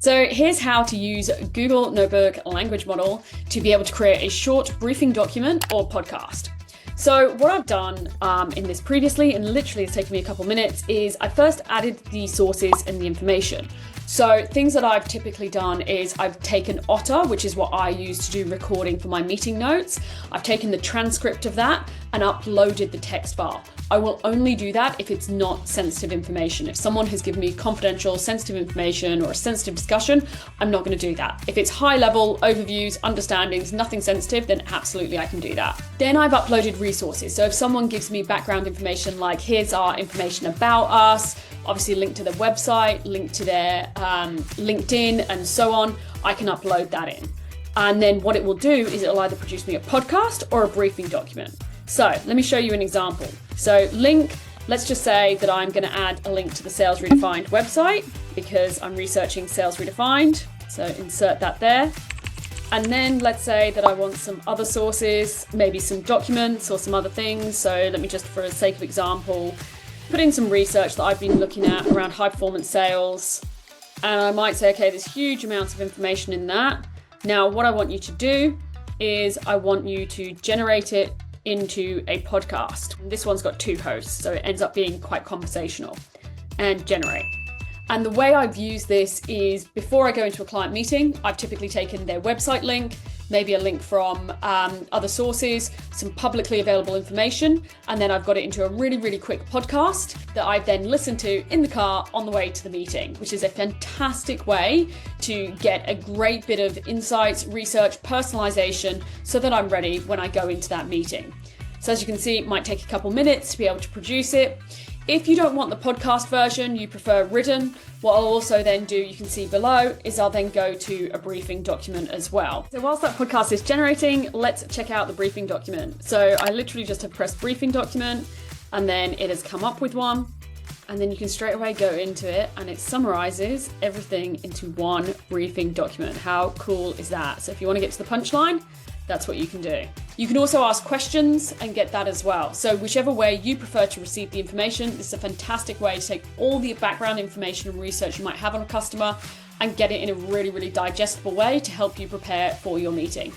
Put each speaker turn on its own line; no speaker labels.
So here's how to use Google Notebook language model to be able to create a short briefing document or podcast. So what I've done in this previously, and literally it's taken me a couple minutes, is I first added the sources and the information. So things that I've typically done is I've taken Otter, which is what I use to do recording for my meeting notes. I've taken the transcript of that and uploaded the text file. I will only do that if it's not sensitive information. If someone has given me confidential, sensitive information or a sensitive discussion, I'm not going to do that. If it's high level overviews, understandings, nothing sensitive, then absolutely I can do that. Then I've uploaded resources. So if someone gives me background information like here's our information about us, obviously link to their website, link to their LinkedIn and so on, I can upload that in. And then what it will do is it'll either produce me a podcast or a briefing document. So let me show you an example. So link, let's just say that I'm going to add a link to the Sales Redefined website because I'm researching Sales Redefined. So insert that there. And then let's say that I want some other sources, maybe some documents or some other things. So let me just, for the sake of example, put in some research that I've been looking at around high performance sales. And I might say, okay, there's huge amounts of information in that. Now, what I want you to do is I want you to generate it into a podcast. This one's got 2 hosts, so it ends up being quite conversational. And generate. And the way I've used this is before I go into a client meeting, I've typically taken their website link, maybe a link from other sources, some publicly available information, and then I've got it into a really, really quick podcast that I've then listened to in the car on the way to the meeting, which is a fantastic way to get a great bit of insights, research, personalization, so that I'm ready when I go into that meeting. So as you can see, it might take a couple minutes to be able to produce it. If you don't want the podcast version, you prefer written, what I'll also then do, you can see below, is I'll then go to a briefing document as well. So whilst that podcast is generating, let's check out the briefing document. So I literally just have pressed briefing document and then it has come up with one. And then you can straight away go into it and it summarizes everything into one briefing document. How cool is that? So if you want to get to the punchline, that's what you can do. You can also ask questions and get that as well. So whichever way you prefer to receive the information, this is a fantastic way to take all the background information and research you might have on a customer and get it in a really, really digestible way to help you prepare for your meeting.